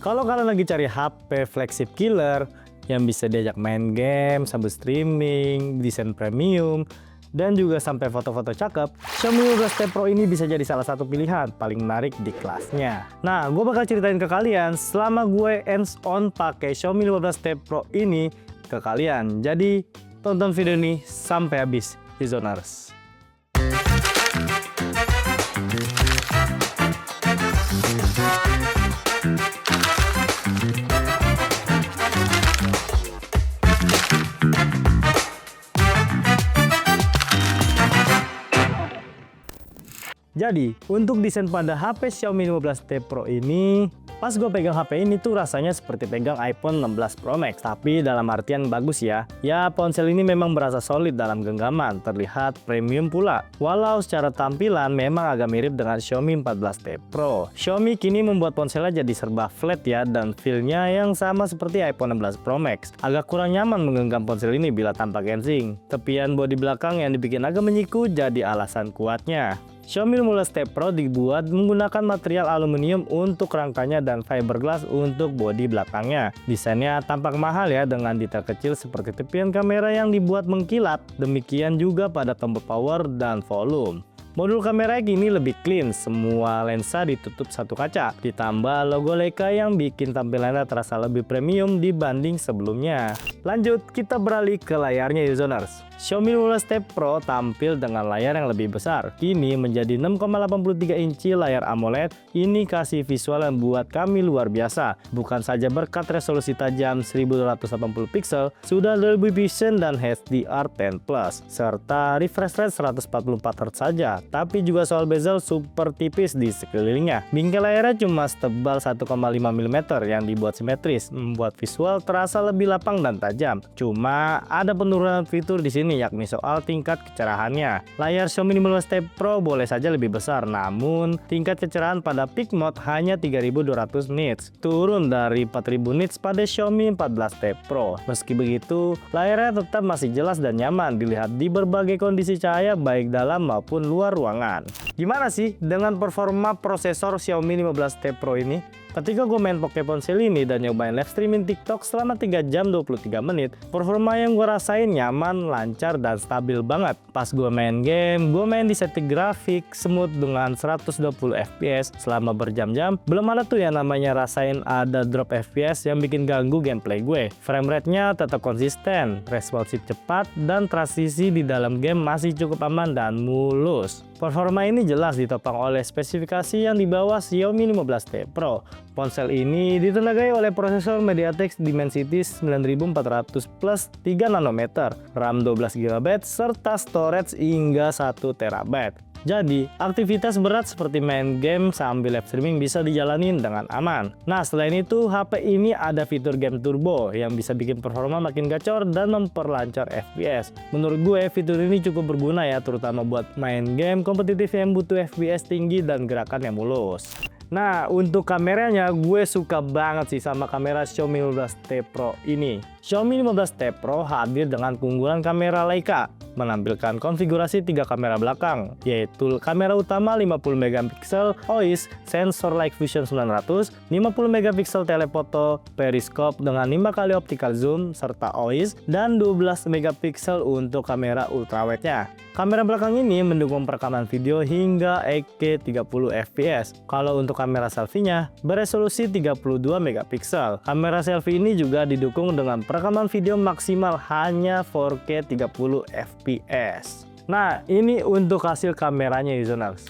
Kalau kalian lagi cari HP flagship killer yang bisa diajak main game, sambil streaming, desain premium, dan juga sampai foto-foto cakep, Xiaomi 15T Pro ini bisa jadi salah satu pilihan paling menarik di kelasnya. Nah, gue bakal ceritain ke kalian selama gue hands on pakai Xiaomi 15T Pro ini ke kalian. Jadi, tonton video ini sampai habis, Zoners. Jadi, untuk desain pada HP Xiaomi 15T Pro ini, pas gue pegang HP ini tuh rasanya seperti pegang iPhone 16 Pro Max. Tapi dalam artian bagus ya. Ya, ponsel ini memang berasa solid dalam genggaman, terlihat premium pula. Walau secara tampilan memang agak mirip dengan Xiaomi 14T Pro. Xiaomi kini membuat ponselnya jadi serba flat ya, dan feel-nya yang sama seperti iPhone 16 Pro Max. Agak kurang nyaman menggenggam ponsel ini bila tanpa casing. Tepian bodi belakang yang dibikin agak menyiku jadi alasan kuatnya. Xiaomi 15T Pro dibuat menggunakan material aluminium untuk rangkanya dan fiberglass untuk bodi belakangnya. Desainnya tampak mahal ya, dengan detail kecil seperti tepian kamera yang dibuat mengkilap. Demikian juga pada tombol power dan volume. Modul kamera kini lebih clean, semua lensa ditutup satu kaca. Ditambah logo Leica yang bikin tampilannya terasa lebih premium dibanding sebelumnya. Lanjut, kita beralih ke layarnya users. Xiaomi 15T Pro tampil dengan layar yang lebih besar. Kini menjadi 6,83 inci layar AMOLED. Ini kasih visual yang buat kami luar biasa. Bukan saja berkat resolusi tajam 1280 pixel, sudah Dolby Vision dan HDR10+, serta refresh rate 144Hz saja. Tapi juga soal bezel super tipis di sekelilingnya. Bingkai layarnya cuma setebal 1,5 mm yang dibuat simetris, membuat visual terasa lebih lapang dan tajam. Cuma ada penurunan fitur di sini, yakni soal tingkat kecerahannya. Layar Xiaomi 15T Pro boleh saja lebih besar, namun tingkat kecerahan pada peak mode hanya 3200 nits, turun dari 4000 nits pada Xiaomi 14T Pro. Meski begitu, layarnya tetap masih jelas dan nyaman dilihat di berbagai kondisi cahaya baik dalam maupun luar ruangan. Gimana sih dengan performa prosesor Xiaomi 15T Pro ini? Ketika gue main pakai ponsel ini dan nyobain live streaming TikTok selama 3 jam 23 menit, performa yang gue rasain nyaman, lancar, dan stabil banget. Pas gue main game, gue main di setting grafik smooth dengan 120 fps selama berjam-jam. Belum ada tuh yang namanya rasain ada drop fps yang bikin ganggu gameplay gue. Frame rate-nya tetap konsisten, responsif cepat, dan transisi di dalam game masih cukup aman dan mulus. Performa ini jelas ditopang oleh spesifikasi yang di bawah Xiaomi 15T Pro. Ponsel ini ditenagai oleh prosesor MediaTek Dimensity 9400 plus 3 nanometer, RAM 12GB, serta storage hingga 1 TB. Jadi, aktivitas berat seperti main game sambil live streaming bisa dijalanin dengan aman. Nah, selain itu, HP ini ada fitur game turbo yang bisa bikin performa makin gacor dan memperlancar FPS. Menurut gue, fitur ini cukup berguna ya, terutama buat main game kompetitif yang butuh FPS tinggi dan gerakan yang mulus. Nah, untuk kameranya gue suka banget sih sama kamera Xiaomi 15T Pro ini. Xiaomi 15T Pro hadir dengan keunggulan kamera Leica, menampilkan konfigurasi 3 kamera belakang, yaitu kamera utama 50MP OIS sensor Light Fusion 900, 50MP telefoto periskop dengan 5 kali optical zoom serta OIS, dan 12MP untuk kamera ultrawide-nya. Kamera belakang ini mendukung perekaman video hingga 8K 30fps. Kalau untuk kamera selfie-nya beresolusi 32MP. Kamera selfie ini juga didukung dengan perekaman video maksimal hanya 4K 30fps. Nah, ini untuk hasil kameranya users.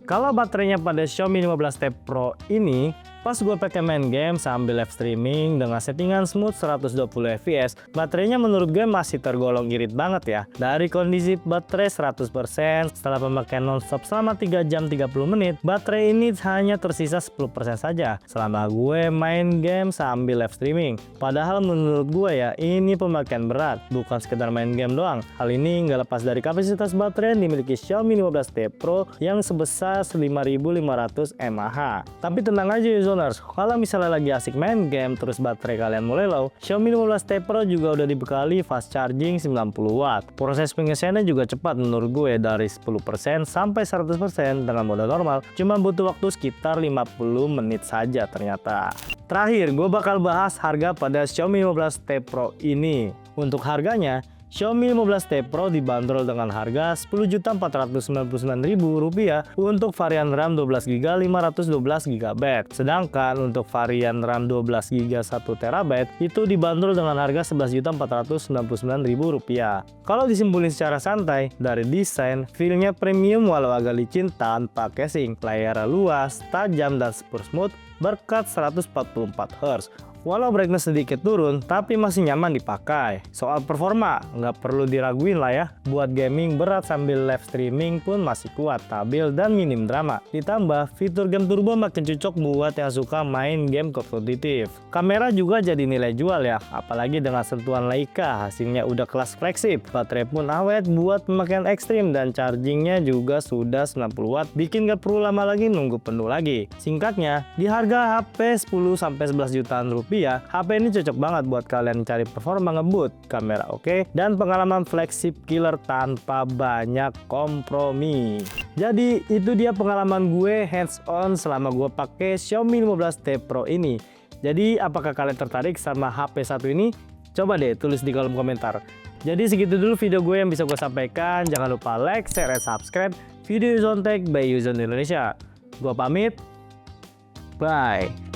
Kalau baterainya pada Xiaomi 15T Pro ini, pas gue pakai main game sambil live streaming dengan settingan smooth 120 fps, baterainya menurut gue masih tergolong irit banget ya. Dari kondisi baterai 100%, setelah pemakaian nonstop selama 3 jam 30 menit, baterai ini hanya tersisa 10% saja selama gue main game sambil live streaming. Padahal menurut gue ya, ini pemakaian berat, bukan sekedar main game doang. Hal ini nggak lepas dari kapasitas baterai yang dimiliki Xiaomi 15T Pro yang sebesar 5500 mAh. Tapi tenang aja users, kalau misalnya lagi asik main game terus baterai kalian mulai low, Xiaomi 15T Pro juga udah dibekali fast charging 90 watt. Proses pengisiannya juga cepat menurut gue, dari 10% sampai 100% dengan mode normal cuma butuh waktu sekitar 50 menit saja ternyata. Terakhir, gue bakal bahas harga pada Xiaomi 15T Pro ini. Untuk harganya, Xiaomi 15T Pro dibanderol dengan harga Rp10.499.000 untuk varian RAM 12GB 512GB. Sedangkan untuk varian RAM 12GB 1TB itu dibanderol dengan harga Rp11.499.000. Kalau disimpulin secara santai, dari desain, feel-nya premium walau agak licin tanpa casing, layar luas, tajam dan super smooth berkat 144Hz. Walau brightness sedikit turun, tapi masih nyaman dipakai. Soal performa, nggak perlu diraguin lah ya. Buat gaming berat sambil live streaming pun masih kuat, stabil, dan minim drama. Ditambah, fitur game turbo makin cocok buat yang suka main game kompetitif. Kamera juga jadi nilai jual ya, apalagi dengan sentuhan Leica, hasilnya udah kelas flagship. Baterai pun awet buat pemakaian ekstrim, dan chargingnya juga sudah 90 watt, bikin nggak perlu lama lagi nunggu penuh lagi. Singkatnya, di harga HP 10-11 jutaan rupiah, HP ini cocok banget buat kalian cari performa ngebut, kamera oke, dan pengalaman flagship killer tanpa banyak kompromi. Jadi itu dia pengalaman gue hands on selama gue pakai Xiaomi 15T Pro ini. Jadi apakah kalian tertarik sama HP satu ini? Coba deh tulis di kolom komentar. Jadi segitu dulu video gue yang bisa gue sampaikan. Jangan lupa like, share, dan subscribe video Uzon Tech by Uzon Indonesia. Gue pamit, bye.